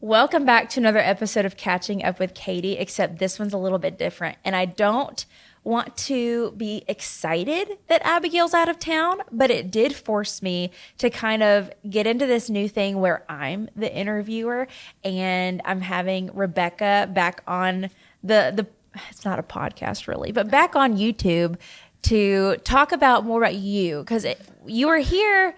Welcome back to another episode of Catching Up with Katie, except this one's a little bit different. And I don't want to be excited that Abigail's out of town, but it did force me to kind of get into this new thing where I'm the interviewer and I'm having Rebecca back on the it's not a podcast really, but back on YouTube to talk about more about you, because you were here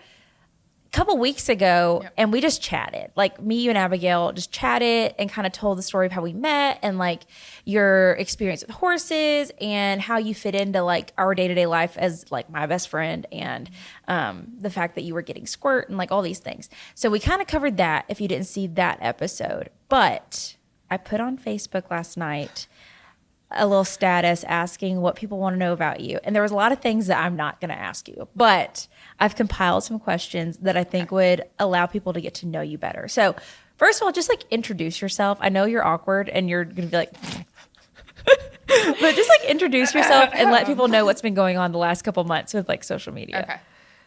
couple weeks ago. Yep. And we just chatted, like me, you and Abigail just chatted and kind of told the story of how we met and like your experience with horses and how you fit into like our day-to-day life as like my best friend and the fact that you were getting squirt and like all these things. So we kind of covered that if you didn't see that episode. But I put on Facebook last night a little status asking what people want to know about you. And there was a lot of things that I'm not going to ask you, but I've compiled some questions that I think would allow people to get to know you better. So first of all, just like introduce yourself. I know you're awkward and you're going to be like, but just like introduce yourself and let people know what's been going on the last couple months with like social media. Okay.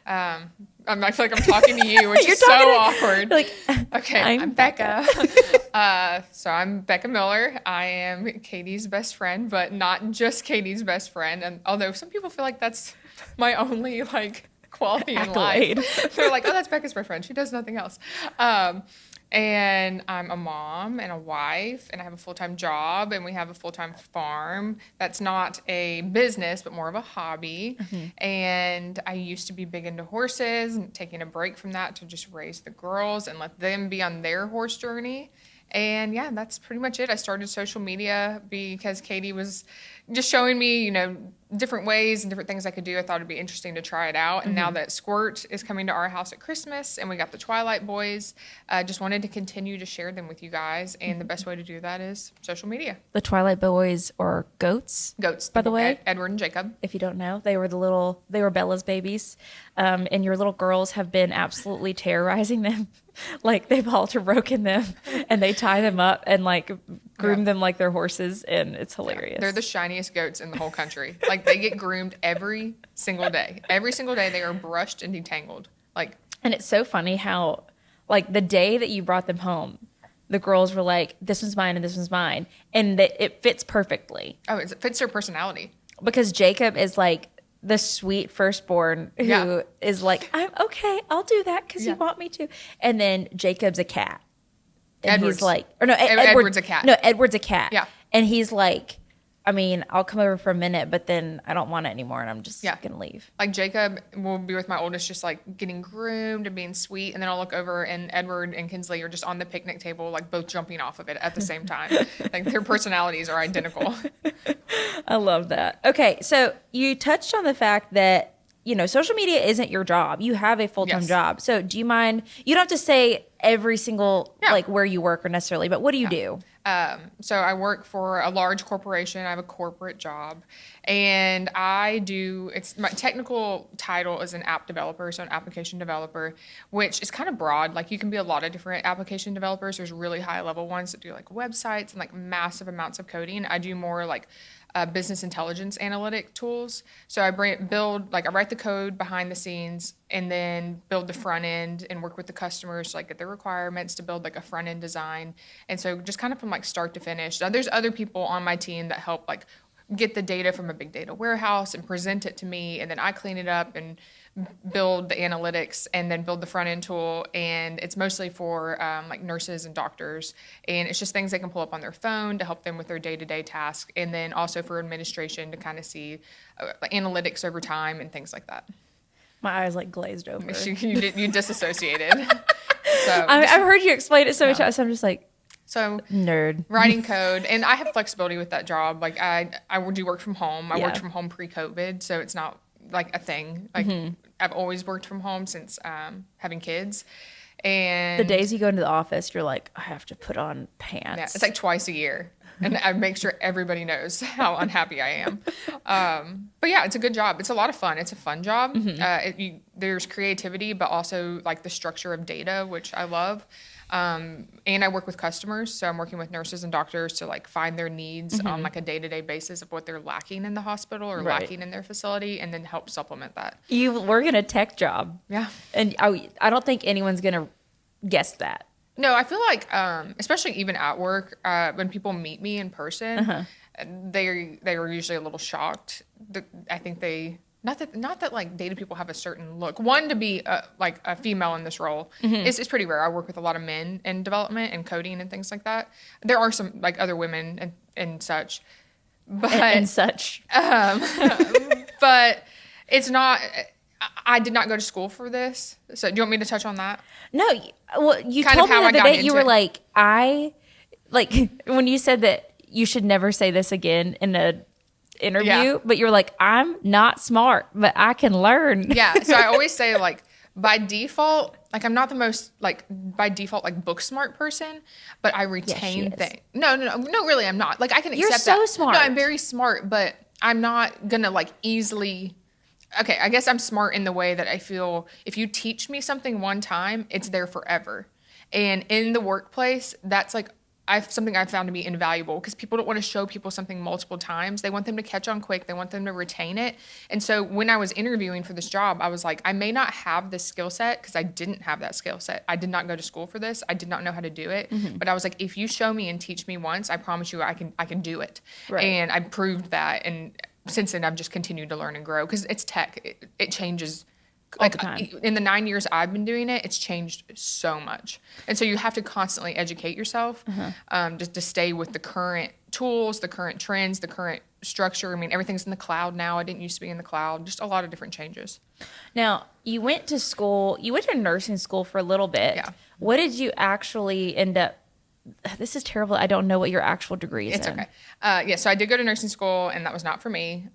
I feel like I'm talking to you, which is so awkward. Like, okay, I'm Becca. So I'm Becca Miller. I am Katie's best friend, but not just Katie's best friend. And although some people feel like that's my only like quality in life, they're like, "Oh, that's Becca's best friend. She does nothing else." And I'm a mom and a wife, and I have a full-time job, and we have a full-time farm. That's not a business, but more of a hobby. Mm-hmm. And I used to be big into horses and taking a break from that to just raise the girls and let them be on their horse journey. And yeah, that's pretty much it. I started social media because Katie was just showing me, different ways and different things I could do. I thought it'd be interesting to try it out. And now that Squirt is coming to our house at Christmas and we got the Twilight Boys, just wanted to continue to share them with you guys. And the best way to do that is social media. The Twilight Boys are goats. Goats, by the way. Edward and Jacob. If you don't know, they were Bella's babies. And your little girls have been absolutely terrorizing them. Like they've halter broken them and they tie them up and like groom them like they're horses, and it's hilarious. They're the shiniest goats in the whole country. Like they get groomed every single day. Every single day they are brushed and detangled. And it's so funny how like the day that you brought them home, the girls were like, "This one's mine and this one's mine," and it fits perfectly. Oh, it fits their personality. Because Jacob is like the sweet firstborn who is like, "I'm okay, I'll do that because you want me to." And then Jacob's a cat. And he's like, or no, Edward's a cat. No, Edward's a cat. Yeah. And he's like, I mean, I'll come over for a minute, but then I don't want it anymore and I'm just going to leave. Like Jacob will be with my oldest just like getting groomed and being sweet. And then I'll look over and Edward and Kinsley are just on the picnic table, like both jumping off of it at the same time. Like their personalities are identical. I love that. Okay. So you touched on the fact that, social media isn't your job. You have a full-time job. So do you mind, you don't have to say every single, like where you work or necessarily, but what do you do? So I work for a large corporation. I have a corporate job and my technical title is an app developer. So an application developer, which is kind of broad. Like you can be a lot of different application developers. There's really high level ones that do like websites and like massive amounts of coding. I do more like business intelligence analytic tools. So I write the code behind the scenes and then build the front end and work with the customers to like get their requirements to build like a front end design. And so just kind of from like start to finish. Now, there's other people on my team that help like get the data from a big data warehouse and present it to me, and then I clean it up and build the analytics and then build the front end tool. And it's mostly for like nurses and doctors, and it's just things they can pull up on their phone to help them with their day-to-day tasks, and then also for administration to kind of see analytics over time and things like that. My eyes like glazed over. You disassociated. So I've heard you explain it so many times, so I'm just like, so nerd. Writing code, and I have flexibility with that job. Like I do work from home. I worked from home pre-COVID, so it's not like a thing. Like I've always worked from home since having kids. And the days you go into the office, you're like, I have to put on pants. Yeah, it's like twice a year. And I make sure everybody knows how unhappy I am. But yeah, it's a good job. It's a lot of fun. It's a fun job. There's creativity, but also like the structure of data, which I love. And I work with customers. So I'm working with nurses and doctors to like find their needs on like a day-to-day basis of what they're lacking in the hospital or lacking in their facility, and then help supplement that. You work in a tech job. Yeah. And I don't think anyone's going to guess that. No, I feel like, especially even at work, when people meet me in person, they are usually a little shocked. I think they not that like dated people have a certain look. One, to be like a female in this role is pretty rare. I work with a lot of men in development and coding and things like that. There are some like other women and such, but and such. But it's not. I did not go to school for this. So do you want me to touch on that? No, well, you Kind told of me how the I other got day, you into were it. like, when you said that you should never say this again in a interview, Yeah. but you're like, I'm not smart, but I can learn. Yeah. So I always say like by default, like I'm not the most like by default like book smart person, but I retain is. things. No, really, I'm not. Like I can accept You're so that. smart. No, I'm very smart, but I'm not gonna like easily. Okay, I guess I'm smart in the way that I feel if you teach me something one time, it's there forever. And in the workplace, that's like something I've found to be invaluable because people don't want to show people something multiple times. They want them to catch on quick. They want them to retain it. And so when I was interviewing for this job, I was like, I may not have this skill set because I didn't have that skill set. I did not go to school for this. I did not know how to do it. But I was like, if you show me and teach me once, I promise you I can do it. Right. And I proved that. And since then, I've just continued to learn and grow because it's tech. It changes. All the time. In the 9 years I've been doing it, it's changed so much. And so you have to constantly educate yourself just to stay with the current tools, the current trends, the current structure. I mean, everything's in the cloud now. I didn't used to be in the cloud. Just a lot of different changes. Now, you went to nursing school for a little bit. Yeah. What did you actually end up? This is terrible. I don't know what your actual degree is It's in. okay. Yeah, so I did go to nursing school, and that was not for me.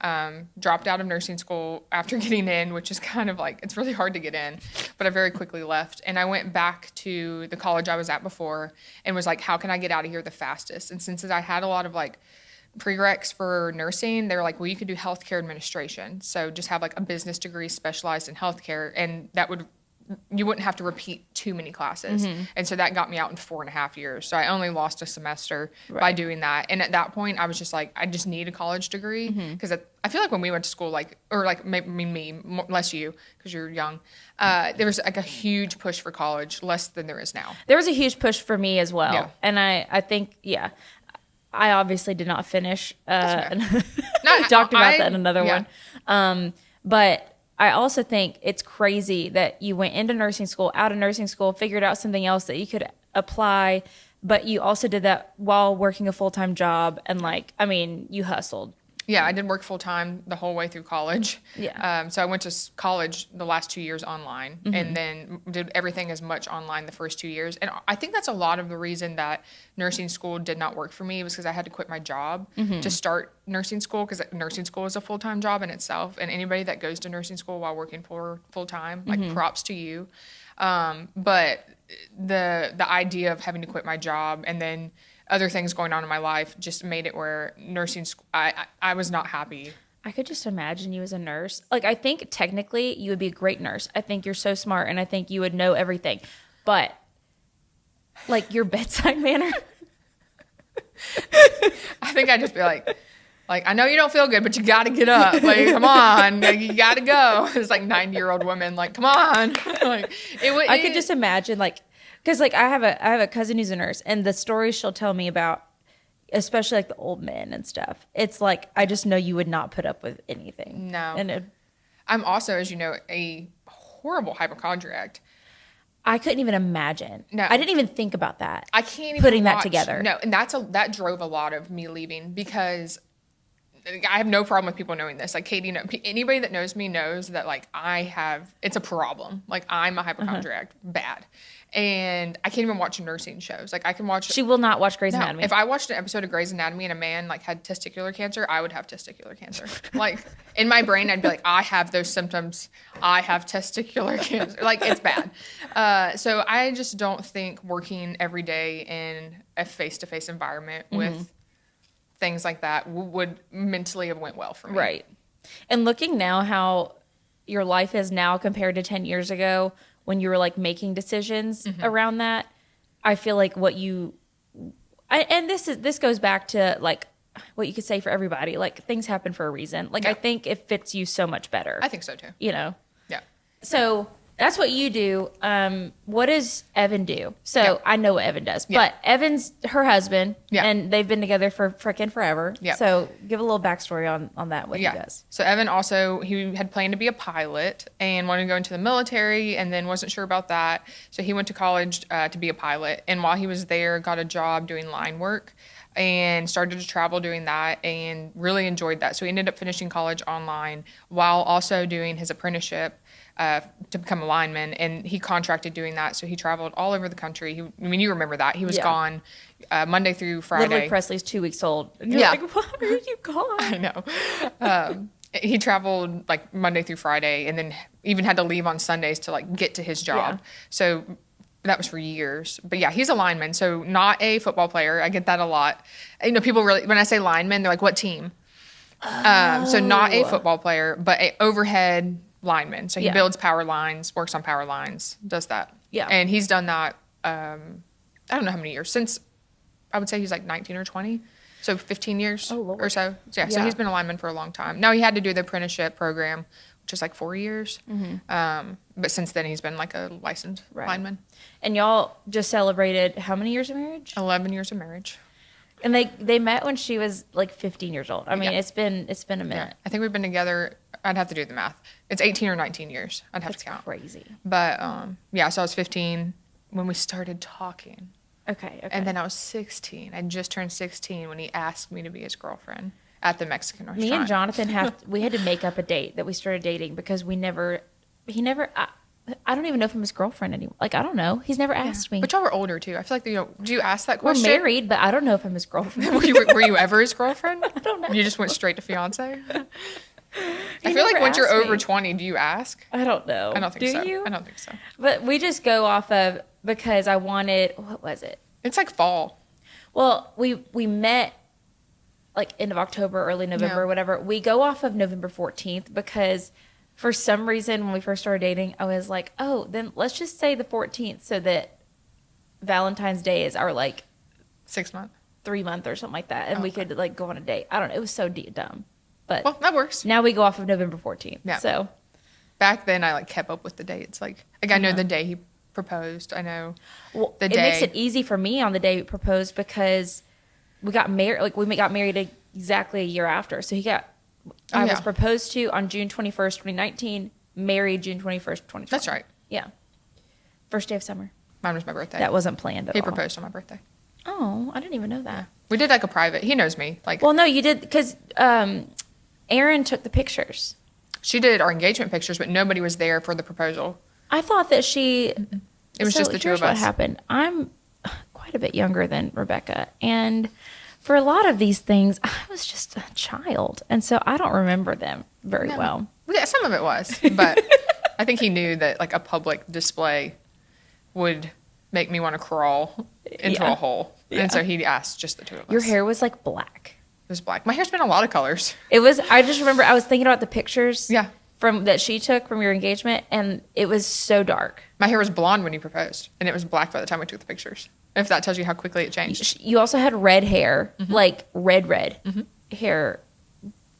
Dropped out of nursing school after getting in, which is kind of like, it's really hard to get in, but I very quickly left. And I went back to the college I was at before and was like, how can I get out of here the fastest? And since I had a lot of like prereqs for nursing, they were like, well, you could do healthcare administration. So just have like a business degree specialized in healthcare, and you wouldn't have to repeat too many classes. And so that got me out in 4.5 years. So I only lost a semester by doing that. And at that point, I was just like, I just need a college degree. Because I feel like when we went to school, like, or like maybe me, less you, because you're young, there was like a huge push for college, less than there is now. There was a huge push for me as well. Yeah. And I think, I obviously did not finish. Okay. We talked about that in another yeah. one. But I also think it's crazy that you went into nursing school, out of nursing school, figured out something else that you could apply, but you also did that while working a full-time job. And you hustled. Yeah, I did work full time the whole way through college. Yeah. So I went to college the last 2 years online, and then did everything as much online the first 2 years. And I think that's a lot of the reason that nursing school did not work for me was because I had to quit my job to start nursing school, because nursing school is a full time job in itself. And anybody that goes to nursing school while working for full time, like props to you. But the idea of having to quit my job and then other things going on in my life just made it where nursing school, I was not happy. I could just imagine you as a nurse. Like, I think technically you would be a great nurse. I think you're so smart, and I think you would know everything. But, like, your bedside manner. I think I'd just be like, I know you don't feel good, but you got to get up. Like, come on, like, you got to go. It's like 90-year-old women, like, come on. Like, I could just imagine, like, because like I have a cousin who's a nurse, and the stories she'll tell me about, especially like the old men and stuff, it's like I just know you would not put up with anything. No. And I'm also, as you know, a horrible hypochondriac. I couldn't even imagine. No. I didn't even think about that. I can't even putting that watch- together. No, and that drove a lot of me leaving, because I have no problem with people knowing this. Like Katie, anybody that knows me knows that like it's a problem. Like I'm a hypochondriac, bad. And I can't even watch nursing shows. Like I can watch. She will not watch Grey's No, Anatomy. if I watched an episode of Grey's Anatomy and a man like had testicular cancer, I would have testicular cancer. Like in my brain, I'd be like, I have those symptoms. I have testicular cancer. Like it's bad. So I just don't think working every day in a face-to-face environment with things like that would mentally have went well for me. Right. And looking now how your life is now compared to 10 years ago when you were like making decisions around that, I feel like this goes back to like what you could say for everybody, like things happen for a reason. Like I think it fits you so much better. I think so too. You know? Yeah. So That's what you do. What does Evan do? So Yep. I know what Evan does, Yep. but Evan's her husband, Yep. and they've been together for frickin' forever. Yep. So give a little backstory on that, what he does. So Evan also, he had planned to be a pilot and wanted to go into the military and then wasn't sure about that. So he went to college to be a pilot. And while he was there, got a job doing line work and started to travel doing that and really enjoyed that. So he ended up finishing college online while also doing his apprenticeship to become a lineman, and he contracted doing that. So he traveled all over the country. You remember that. He was gone Monday through Friday. Literally Presley's 2 weeks old. And you're Yeah. like, why are you gone? I know. He traveled like Monday through Friday and then even had to leave on Sundays to like get to his job. Yeah. So that was for years. But yeah, he's a lineman. So not a football player. I get that a lot. People really, when I say lineman, they're like, what team? So not a football player, but a overhead lineman. So he builds power lines, works on power lines, does that. Yeah. And he's done that, I don't know how many years, since I would say he's like 19 or 20. So 15 years or so. So he's been a lineman for a long time. Now he had to do the apprenticeship program, which is like 4 years. But since then he's been like a licensed lineman. And y'all just celebrated how many years of marriage? 11 years of marriage. And they met when she was like 15 years old. I mean, it's been a minute. Yeah. I think we've been together. I'd have to do the math. It's 18 or 19 years. I'd have to count. Crazy. But so I was 15 when we started talking. Okay. And then I was 16. I just turned 16 when he asked me to be his girlfriend at the Mexican restaurant. Me and Jonathan we had to make up a date that we started dating because he never, I don't even know if I'm his girlfriend anymore. Like, I don't know. He's never asked me. But y'all were older too. I feel like, do you ask that We're question? married, but I don't know if I'm his girlfriend. were you ever his girlfriend? I don't know. You just went straight to fiance? I feel never like once you're asked over me. 20, do you ask? I don't know. I don't think so. Do you? I don't think so. But we just go off of, because I wanted, what was it? It's like fall. Well, we met like end of October, early November, whatever. We go off of November 14th because for some reason when we first started dating, I was like, oh, then let's just say the 14th so that Valentine's Day is our like 6 month. 3 month or something like that. And we could like go on a date. I don't know. It was so dumb. But Well, that works. now we go off of November 14th. Yeah. So Back then, I like kept up with the dates. Like I know the day he proposed. I know the day. It makes it easy for me on the day he proposed because we got married. Like we got married exactly a year after. So I was proposed to on June 21st, 2019. Married June 21st, 2020. That's right. Yeah. First day of summer. Mine was my birthday. That wasn't planned at He all. proposed on my birthday. Oh, I didn't even know that. We did like a private. He knows me. Like, Well, no, you did because Erin took the pictures. she did our engagement pictures, but nobody was there for the proposal. I thought that she. It was just the two here's of us. What happened? I'm quite a bit younger than Rebecca, and for a lot of these things, I was just a child, and so I don't remember them very well. Yeah, some of it was, but I think he knew that like a public display would make me want to crawl into a hole, and so he asked just the two of us. Your hair was like black. It was black. My hair's been a lot of colors. It was. I just remember I was thinking about the pictures. Yeah. From that she took from your engagement, and it was so dark. My hair was blonde when he proposed, and it was black by the time we took the pictures. If that tells you how quickly it changed. You also had red hair, like red hair.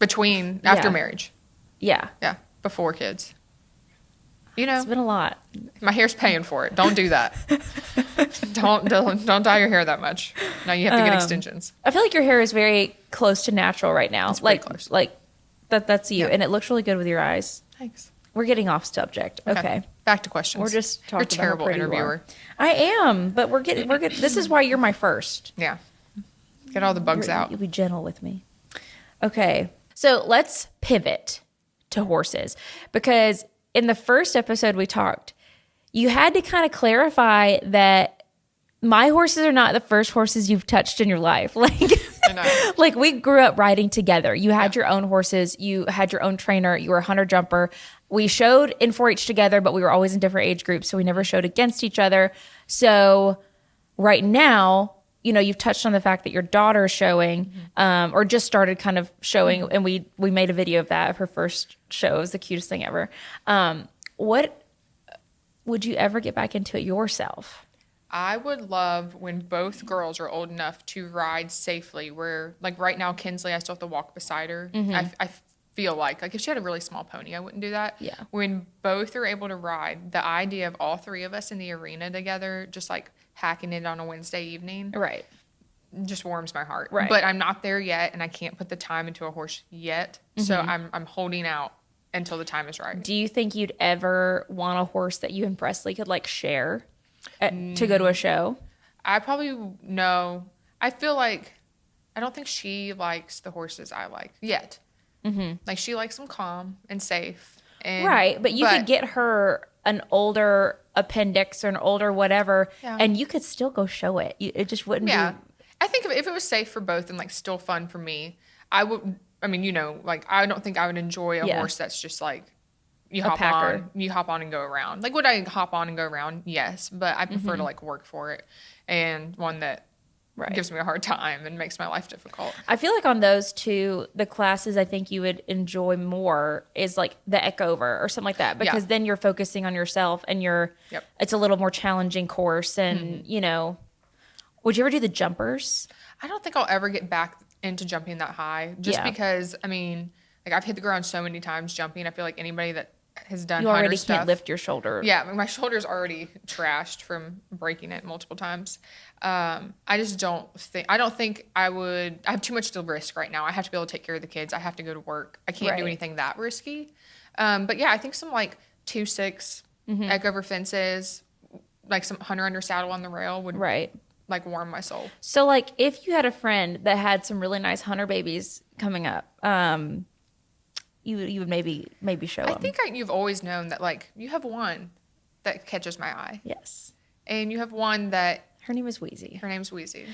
After marriage. Yeah. Yeah, before kids. It's been a lot. My hair's paying for it. Don't do that. don't dye your hair that much. Now you have to get extensions. I feel like your hair is very close to natural right now. It's pretty close. Like that's you, and it looks really good with your eyes. Thanks. We're getting off subject. Okay. Back to questions. We're just talking You're a about how terrible pretty you interviewer. are. I am, but we're getting. This is why you're my first. Yeah. Get all the bugs out. You'll be gentle with me. Okay. So let's pivot to horses, because in the first episode we talked, you had to kind of clarify that my horses are not the first horses you've touched in your life. I know. Like we grew up riding together. You had your own horses. You had your own trainer. You were a hunter jumper. We showed in 4-H together, but we were always in different age groups, so we never showed against each other. So right now, you've touched on the fact that your daughter is showing, or just started kind of showing, and we made a video of that, of her first show. It was the cutest thing ever. What would you ever get back into it yourself? I would love when both girls are old enough to ride safely, where like right now, Kinsley, I still have to walk beside her. I feel like if she had a really small pony, I wouldn't do that. Yeah. When both are able to ride, the idea of all three of us in the arena together, just like hacking it on a Wednesday evening, Right. just warms my heart. Right. But I'm not there yet, and I can't put the time into a horse yet. So I'm holding out until the time is right. Do you think you'd ever want a horse that you and Presley could like share to go to a show? I probably no. I feel like I don't think she likes the horses I like yet. Like she likes them calm and safe. And, Right, but you could get her an older appendix or an older whatever, and you could still go show it. It just wouldn't be. I think if it was safe for both and like still fun for me, I would. I mean, like I don't think I would enjoy a horse that's just like you hop on and go around. Like would I hop on and go around? Yes, but I prefer to like work for it, and one that gives me a hard time and makes my life difficult. I feel like on those two, the classes I think you would enjoy more is like the Eckover or something like that, because then you're focusing on yourself and it's a little more challenging course. And, would you ever do the jumpers? I don't think I'll ever get back into jumping that high just because, I mean, like I've hit the ground so many times jumping. I feel like anybody that has done you hunter already stuff, can't lift your shoulder. Yeah, my shoulder's already trashed from breaking it multiple times. I don't think I would. I have too much to risk right now. I have to be able to take care of the kids. I have to go to work. I can't do anything that risky. But yeah, I think some like 2-6 Eckover fences, like some hunter under saddle on the rail would like warm my soul. So like if you had a friend that had some really nice hunter babies coming up, you would maybe show them. I think you've always known that like you have one that catches my eye. Yes. And you have one that her name is Wheezy. Her name's Wheezy.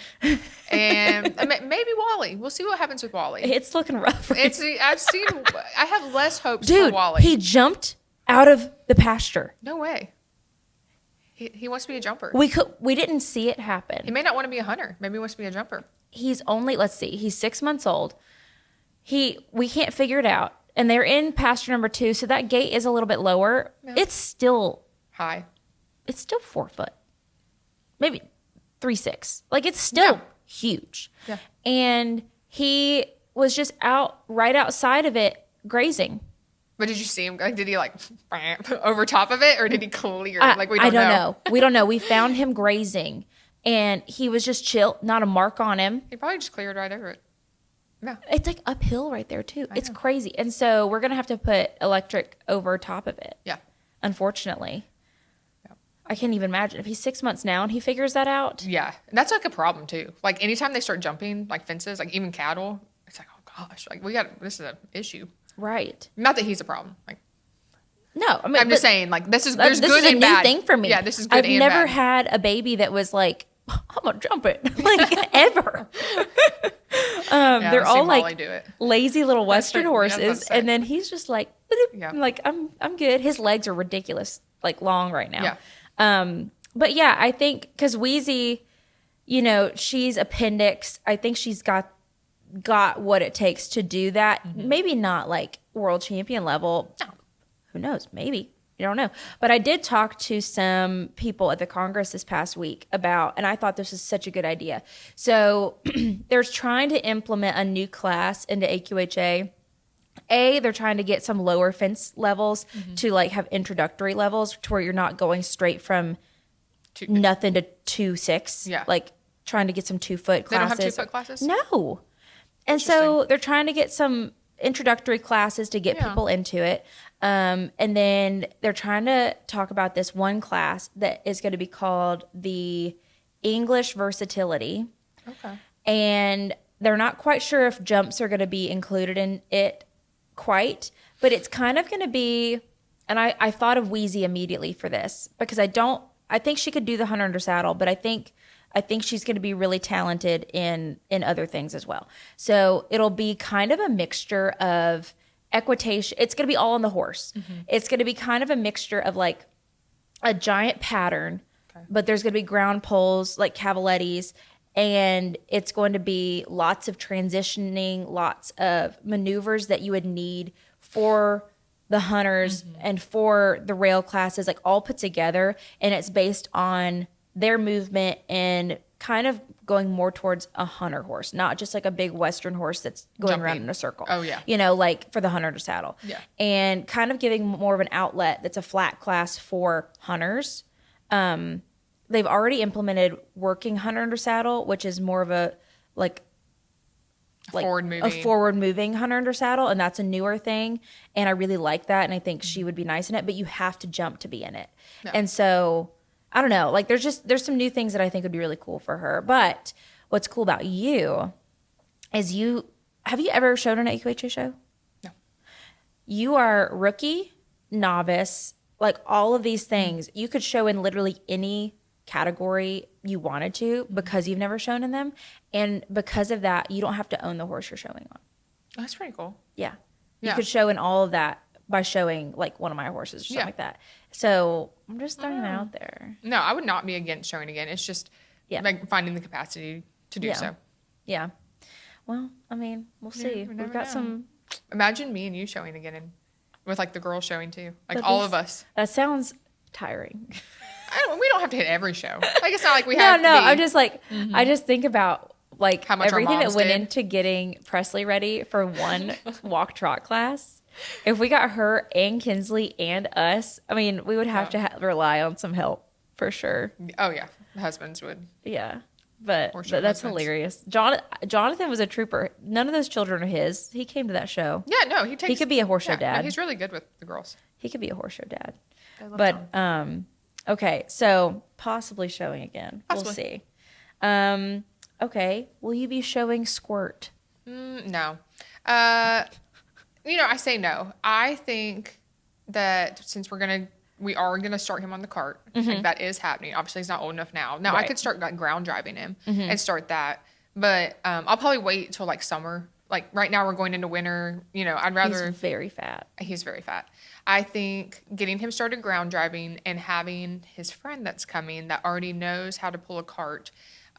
And maybe Wally. We'll see what happens with Wally. It's looking rough. I have less hopes for Wally. He jumped out of the pasture. No way. He wants to be a jumper. We didn't see it happen. He may not want to be a hunter. Maybe he wants to be a jumper. He's only, he's 6 months old. We can't figure it out. And they're in pasture number 2, so that gate is a little bit lower. Yeah. It's still high. It's still 4 foot. Maybe 3.6. Like it's still huge. Yeah. And he was just right outside of it grazing. But did you see him? Like, did he like over top of it, or did he clear? Like we don't know. We don't know. We found him grazing, and he was just chill. Not a mark on him. He probably just cleared right over it. Yeah. It's like uphill right there too. It's crazy. And so we're gonna have to put electric over top of it. Yeah. Unfortunately. Yeah. I can't even imagine if he's 6 months now and he figures that out. Yeah. And that's like a problem too. Like anytime they start jumping like fences, like even cattle, it's like, oh gosh, like this is an issue. Right. Not that he's a problem. Like no, I mean I'm just saying like there's good and bad. This is a new thing for me. Yeah, this is good and bad. I've never had a baby that was like, I'm gonna jump it. Like ever. They're all like lazy little Western horses, and then he's just like, like I'm good. His legs are ridiculous, like long right now. Yeah. But yeah, I think because Wheezy, she's appendix. I think she's got what it takes to do that. Mm-hmm. Maybe not like world champion level. No. Who knows? Maybe. You don't know. But I did talk to some people at the Congress this past week about, and I thought this was such a good idea. So they're trying to implement a new class into AQHA. They're trying to get some lower fence levels to like have introductory levels to where you're not going straight from nothing to 2.6. Yeah. Like trying to get some 2 foot classes. They don't have 2 foot classes? No. And so they're trying to get some introductory classes to get people into it. And then they're trying to talk about this one class that is going to be called the English Versatility. Okay. And they're not quite sure if jumps are going to be included in it quite, but it's kind of going to be, and I thought of Wheezy immediately for this because I think she could do the hunter under saddle, but I think she's going to be really talented in other things as well. So it'll be kind of a mixture of equitation. It's going to be all on the horse. Mm-hmm. It's going to be kind of a mixture of like a giant pattern, but there's going to be ground poles like cavalettis, and it's going to be lots of transitioning, lots of maneuvers that you would need for the hunters and for the rail classes, like all put together, and it's based on their movement and kind of going more towards a hunter horse, not just like a big Western horse that's going around Jumping. in a circle. Oh, yeah. You know, like for the hunter to saddle. Yeah. And kind of giving more of an outlet that's a flat class for hunters. They've already implemented working hunter under saddle, which is more of a forward moving hunter under saddle, and that's a newer thing, and I really like that, and I think she would be nice in it, but you have to jump to be in it. Yeah. And so I don't know, like there's some new things that I think would be really cool for her. But what's cool about you is have you ever shown an AQHA show? No. You are rookie, novice, like all of these things. You could show in literally any category you wanted to because you've never shown in them, and because of that you don't have to own the horse you're showing on. That's pretty cool. Yeah. You could show in all of that by showing like one of my horses or something like that. So I'm just throwing it out there. No, I would not be against showing again. It's just like finding the capacity to do so. Yeah. Well, I mean, we'll see. We've got some. Imagine me and you showing again, and with like the girls showing too, like all of us. That sounds tiring. We don't have to hit every show. Like it's not like we have. No. I'm just like I just think about like how much everything that went into getting Presley ready for one walk trot class. If we got her and Kinsley and us, I mean, we would have to rely on some help for sure. Oh yeah, the husbands would. Yeah, but that's hilarious. Jonathan was a trooper. None of those children are his. He came to that show. Yeah, no, he could be a horse show dad. No, he's really good with the girls. He could be a horse show dad. But okay, so possibly showing again. Possibly. We'll see. Okay, will you be showing Squirt? No. I say no. I think that since we are gonna start him on the cart, like that is happening. Obviously, he's not old enough now. Now I could start like ground driving him and start that, but I'll probably wait till like summer. Like right now, we're going into winter. I'd rather. He's very fat. He's very fat. I think getting him started ground driving and having his friend that's coming that already knows how to pull a cart.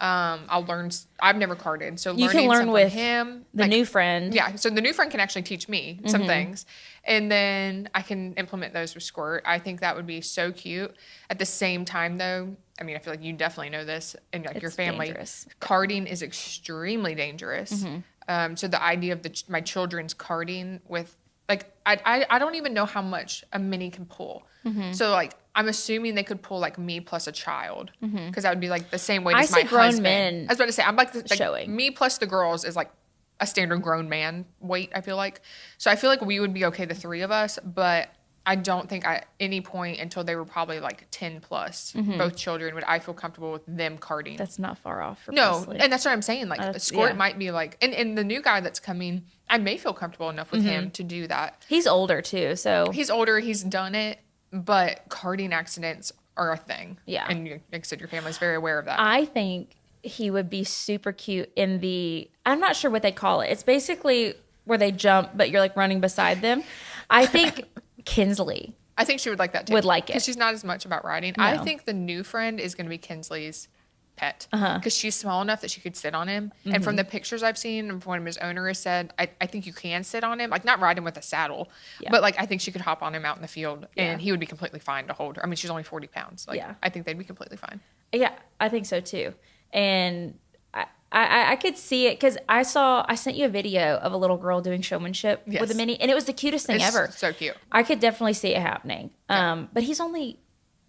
I'll learn. I've never carted, so you can learn with him. The new friend. Yeah, so the new friend can actually teach me some things, and then I can implement those with Squirt. I think that would be so cute. At the same time, though, I mean, I feel like you definitely know this, and like your family, dangerous. Carting is extremely dangerous. So the idea of my children's carting with like I don't even know how much a mini can pull. So like I'm assuming they could pull like me plus a child because that would be like the same weight as my grown husband. Men I was about to say I'm like showing me plus the girls is like a standard grown man weight. I feel like we would be okay, the three of us, but I don't think at any point until they were probably like 10 plus, both children, would I feel comfortable with them carting. That's not far off for No, Presley. and that's what I'm saying. Like Squirt might be like, and the new guy that's coming, I may feel comfortable enough with him to do that. He's older too, so. He's older, he's done it, but carting accidents are a thing. Yeah. And like I said, your family's very aware of that. I think he would be super cute in I'm not sure what they call it. It's basically where they jump, but you're like running beside them. I think Kinsley. I think she would like that too. Would like it. Because she's not as much about riding. No. I think the new friend is going to be Kinsley's pet. Because she's small enough that she could sit on him. And from the pictures I've seen, and from what his owner has said, I think you can sit on him. Like, not ride him with a saddle. Yeah. But, like, I think she could hop on him out in the field. And he would be completely fine to hold her. I mean, she's only 40 pounds. Like, I think they'd be completely fine. Yeah, I think so too. And I could see it because I sent you a video of a little girl doing showmanship with a mini, and it was the cutest thing ever. So cute. I could definitely see it happening. But he's only.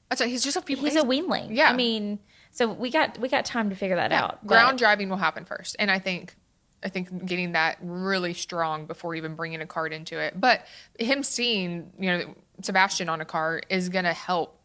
That's right. He's just he's a weanling. Yeah. I mean, so we got time to figure that out. Ground driving will happen first, and I think getting that really strong before even bringing a cart into it. But him seeing Sebastian on a cart is gonna help.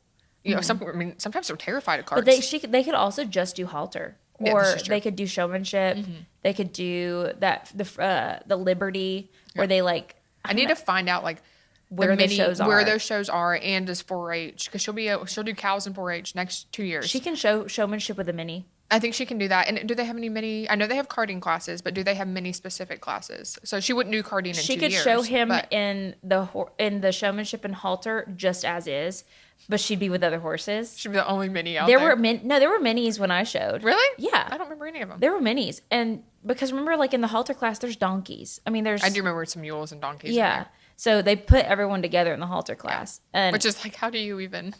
Sometimes they're terrified of carts. But they could also just do halter. Or they could do showmanship. They could do the Liberty where they like. I need to find out like where those shows are, and does 4-H, because she'll do cows in 4-H next 2 years. She can show showmanship with a mini. I think she can do that. And do they have any mini? I know they have karting classes, but do they have mini specific classes? So she wouldn't do karting in 2 years. She could show him in the showmanship and halter just as is. But she'd be with other horses. She'd be the only mini out there. There were minis when I showed. Really? Yeah. I don't remember any of them. There were minis. And because remember, like in the halter class, there's donkeys. I mean, I do remember some mules and donkeys. Yeah. So they put everyone together in the halter class. And which is like, how do you even...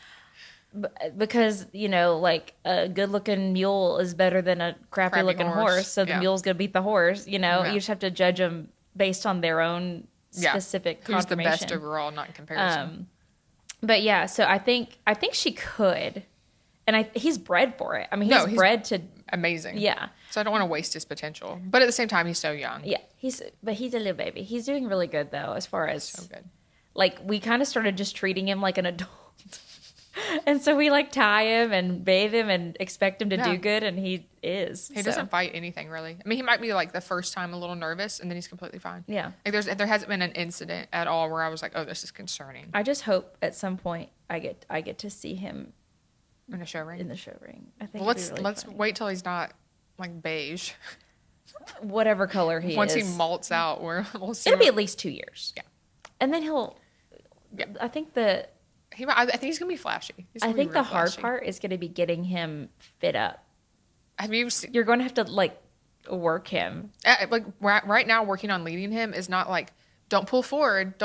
because, like a good looking mule is better than a crappy looking horse. So the mule's going to beat the horse, You just have to judge them based on their own specific Who's the conformation. best overall, not in comparison. But yeah, so I think she could. And he's bred for it. I mean, he's bred to amazing. Yeah. So I don't want to waste his potential. But at the same time, he's so young. Yeah. He's a little baby. He's doing really good though, as far as so good. Like we kind of started just treating him like an adult. And so we like tie him and bathe him and expect him to do good, and he is. He doesn't fight anything really. I mean, he might be like the first time a little nervous, and then he's completely fine. Yeah. Like there hasn't been an incident at all where I was like, oh, this is concerning. I just hope at some point I get to see him in the show ring. I think. Well, let's wait till he's not like beige. Whatever color he Once is. he malts out, we'll see. It'll be at least 2 years. Yeah. And then he'll. Yeah. I think I think he's gonna be flashy. I think the hard part is gonna be getting him fit up. Have you seen? You're going to have to like work him. Like right now, working on leading him is not like don't pull forward.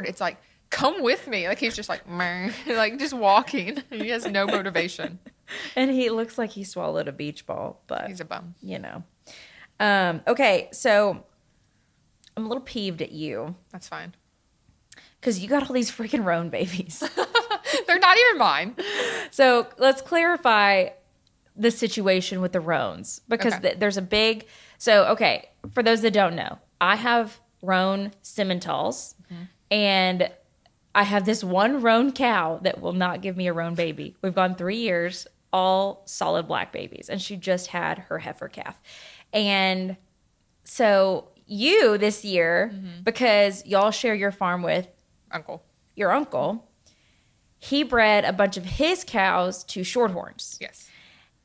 It's like come with me. Like he's just like meh, like just walking. He has no motivation. And he looks like he swallowed a beach ball, but he's a bum. Okay, so I'm a little peeved at you. That's fine. Because you got all these freaking roan babies. They're not even mine. So let's clarify the situation with the roans. Because there's a big... So, okay, for those that don't know, I have roan Simmentals. Mm-hmm. And I have this one roan cow that will not give me a roan baby. We've gone 3 years, all solid black babies. And she just had her heifer calf. And so you this year, because y'all share your farm with your uncle, he bred a bunch of his cows to Shorthorns. Yes.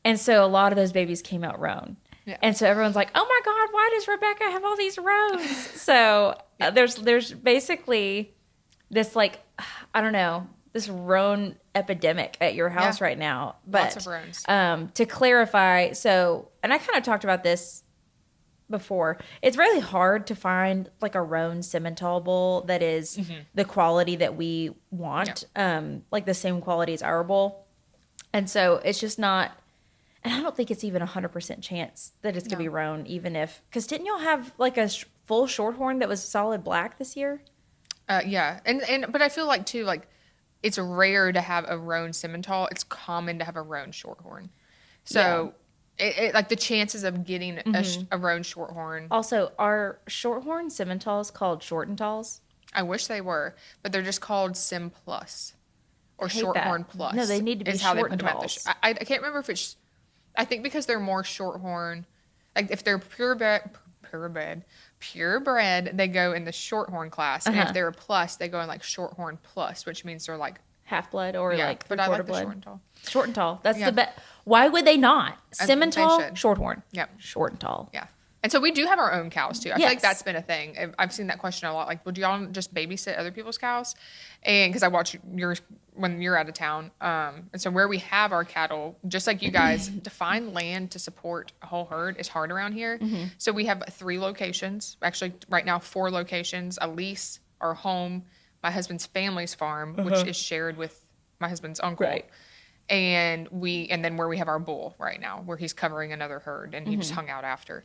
And so a lot of those babies came out roan. Yeah. And so everyone's like, oh my God, why does Rebecca have all these roans? So there's basically this like, I don't know, this roan epidemic at your house right now. But, lots of roans. To clarify, and I kind of talked about this before, it's really hard to find like a roan Simmental bull that is the quality that we want, like the same quality as our bull. And so it's just not, and I don't think it's even 100% chance that it's going to be roan, even if, because didn't y'all have like a full Shorthorn that was solid black this year? Yeah. But I feel like too, like it's rare to have a roan Simmental. It's common to have a roan Shorthorn. So it like the chances of getting a roan Shorthorn. Also, are Shorthorn Simmentals called Shortentals? I wish they were, but they're just called Sim Plus or Shorthorn Plus. No, they need to be Shortentals. I can't remember if it's. I think because they're more Shorthorn, like if they're purebred, they go in the Shorthorn class, and if they're a plus, they go in like Shorthorn Plus, which means they're like half blood or like but I like the blood. Shortentall. Shortentall. That's the best. Why would they not? Simmental, Shorthorn. Yep. Shortentall. Yeah. And so we do have our own cows too. I feel like that's been a thing. I've seen that question a lot. Like, would y'all just babysit other people's cows? And because I watch yours when you're out of town. And so where we have our cattle, just like you guys, to find land to support a whole herd is hard around here. So we have 3 locations. Actually, right now, 4 locations. A lease, our home, my husband's family's farm, which is shared with my husband's uncle. Right. And then where we have our bull right now, where he's covering another herd, and he just hung out after.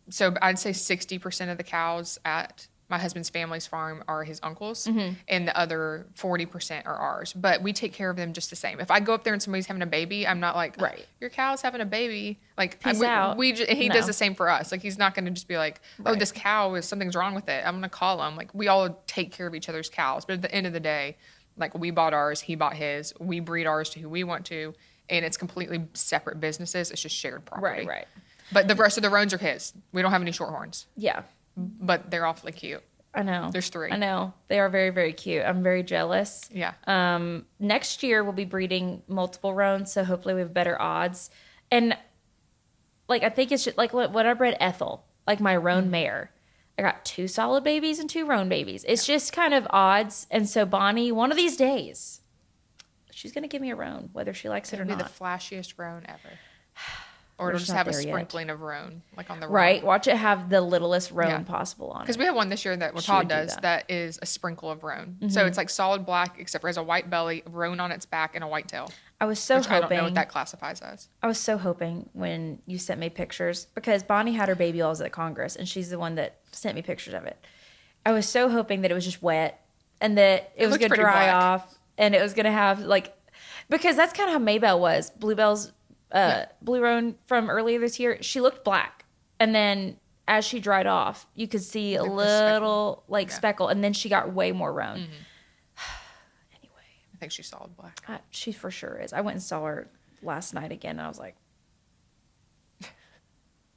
So I'd say 60% of the cows at my husband's family's farm are his uncle's, and the other 40% are ours. But we take care of them just the same. If I go up there and somebody's having a baby, I'm not like, your cow's having a baby. Like, Peace out. He does the same for us. Like, he's not going to just be like, oh, this cow something's wrong with it. I'm going to call him. Like, we all take care of each other's cows. But at the end of the day, like, we bought ours, he bought his. We breed ours to who we want to, and it's completely separate businesses. It's just shared property. Right. But the rest of the roans are his. We don't have any Shorthorns. Yeah. But they're awfully cute. I know. There's 3. I know. They are very, very cute. I'm very jealous. Yeah. Next year we'll be breeding multiple roans, so hopefully we have better odds. And like I think it's just like when I bred Ethel, like my roan mare. I got 2 solid babies and 2 roan babies. It's just kind of odds. And so Bonnie, one of these days, she's going to give me a roan, whether she likes it or not. It'll be the flashiest roan ever. Or We're it'll just just not have a there yet. sprinkling of roan, like on the Right? Watch it have the littlest roan Yeah. possible on it. Because we have one this year that She Todd would do does that. is a sprinkle of roan. So it's like solid black, except for it has a white belly, roan on its back, and a white tail. I was so Which I don't know what hoping. that classifies as. I was so hoping when you sent me pictures, because Bonnie had her baby oils at Congress, and she's the one that sent me pictures of it. I was so hoping that it was just wet and that it was looked going to pretty dry black. off, and it was going to have like, because that's kind of how Maybelle was. Bluebell's Blue Roan from earlier this year, she looked black, and then as she dried off, you could see a Like the little speckle. speckle, and then she got way more roan. Anyway, I think she's solid black. she for sure is. I went and saw her last night again, and I was like,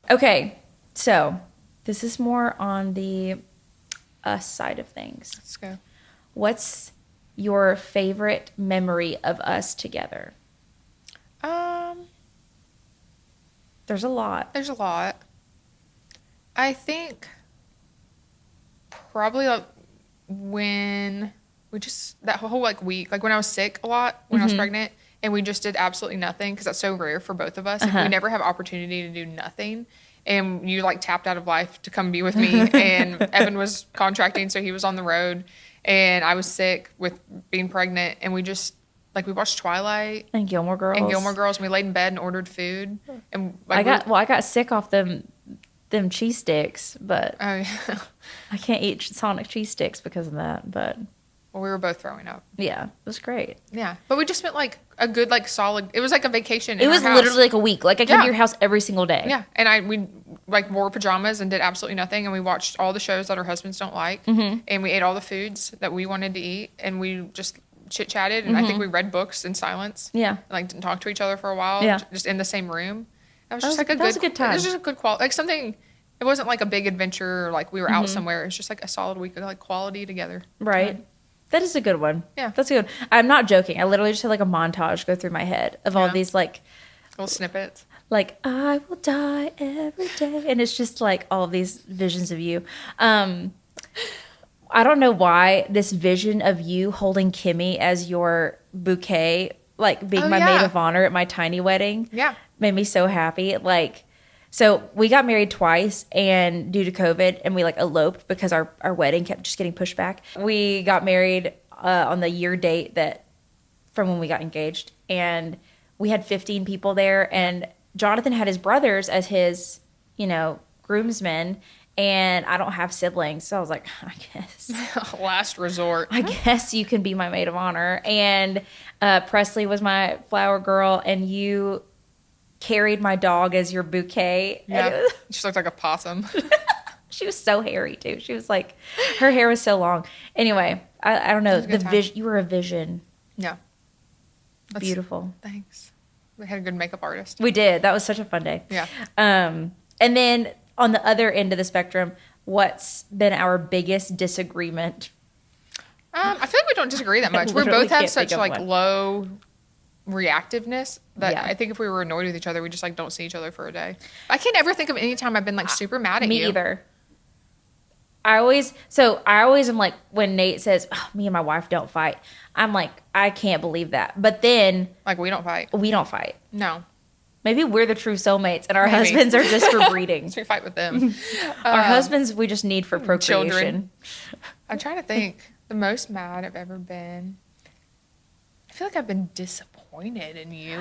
okay, so this is more on the us side of things. Let's go. What's your favorite memory of us together? There's a lot. There's a lot. I think probably like when we just that whole like week, like when I was sick a lot when I was pregnant, and we just did absolutely nothing because that's so rare for both of us. Like, we never have opportunity to do nothing. And you like tapped out of life to come be with me. And Evan was contracting, so he was on the road, and I was sick with being pregnant. And we just like we watched Twilight And Gilmore Girls. And we laid in bed and ordered food. And like, I got sick off them cheese sticks, but oh yeah. I can't eat Sonic cheese sticks because of that. But Well, we were both throwing up. yeah, it was great. Yeah, but we just spent like a good like solid. It was like a vacation. It was literally like a week. Like I came Yeah. to your house every single day. Yeah, and we like wore pajamas and did absolutely nothing, and we watched all the shows that our husbands don't like, and we ate all the foods that we wanted to eat, and we just chit chatted, and I think we read books in silence. Yeah. and, like didn't talk to each other for a while. Yeah. just in the same room. That was That just was- like that was a good time. It was just a good quality, like something. It wasn't like a big adventure, or like we were out somewhere. It was just like a solid week of like quality together. Right. That is a good one. Yeah. That's a good. I'm not joking. I literally just had like a montage go through my head of all Yeah. these like Little snippets. I will die every day, and it's just like all of these visions of you. I don't know why this vision of you holding Kimmy as your bouquet, like being Oh, my yeah. maid of honor at my tiny wedding, Yeah. made me so happy. Like, so we got married twice, and due to COVID, and we like eloped because our wedding kept just getting pushed back. We got married on the year date that from when we got engaged, and we had 15 people there, and Jonathan had his brothers as his, groomsmen, and I don't have siblings, so I was like, I guess. Last resort. I guess you can be my maid of honor. And Presley was my flower girl, and you carried my dog as your bouquet. And it Yeah, was- she looked like a possum. she was so hairy too. She was like, her hair was so long. Anyway, I don't know. was a good The time. vision. You were a vision. Yeah. That's- Beautiful. Thanks. We had a good makeup artist. We did. That was such a fun day. Yeah. And then on the other end of the spectrum, what's been our biggest disagreement? I feel like we don't disagree that much. We literally both have can't think such of like one. low reactiveness that Yeah. I think if we were annoyed with each other, we just like don't see each other for a day. I can't ever think of any time I've been like super mad at Me you. either. I always am like, when Nate says, oh, me and my wife don't fight, I'm like, I can't believe that. But then Like we don't fight. we don't fight. No. Maybe we're the true soulmates, and our Maybe. husbands are just for breeding. So we fight with them. Our husbands we just need for procreation. children. I'm trying to think the most mad I've ever been. I feel like I've been disappointed in you,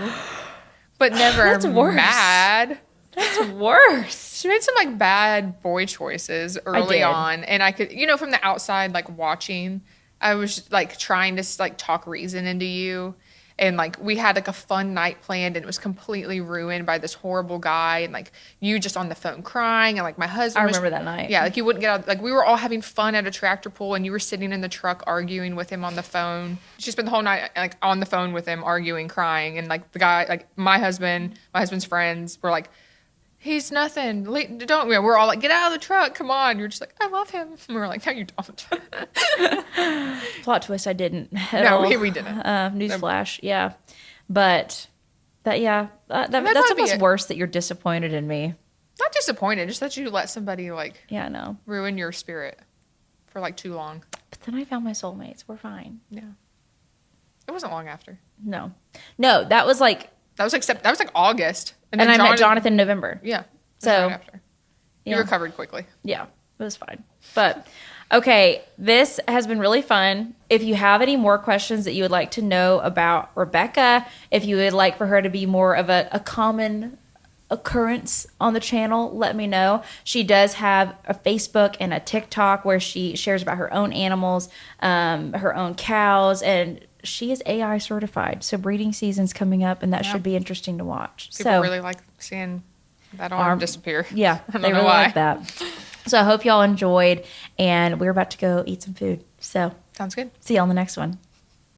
but never That's worse. mad. That's worse. She made some like bad boy choices early did. on, and I could, from the outside, like watching, I was like trying to like talk reason into you, and like we had like a fun night planned, and it was completely ruined by this horrible guy, and like you just on the phone crying, and like my husband. I was- remember that night. Yeah, like you wouldn't get out. Like we were all having fun at a tractor pull, and you were sitting in the truck arguing with him on the phone. She spent the whole night like on the phone with him, arguing, crying, and like the guy, like my husband's friends were like, he's nothing. Don't we? We're all like, get out of the truck. Come on. You're just like, I love him. And we're like, no, you don't. Plot twist, I didn't. at No, all. we didn't. Newsflash, yeah. But that's might be almost it. worse that you're disappointed in me. Not disappointed, just that you let somebody like Yeah, I know. ruin your spirit for like too long. But then I found my soulmates. We're fine. Yeah. It wasn't long after. No, that was like That was like August. And I met Jonathan in November. Yeah. So, right after. You recovered quickly. Yeah, it was fine. But okay, this has been really fun. If you have any more questions that you would like to know about Rebecca, if you would like for her to be more of a common occurrence on the channel, let me know. She does have a Facebook and a TikTok where she shares about her own animals, her own cows, and she is AI certified. So breeding season's coming up, and that should be interesting to watch. People really like seeing that arm disappear. Yeah, they really like that. So I hope y'all enjoyed, and we're about to go eat some food. So sounds good. See you on the next one.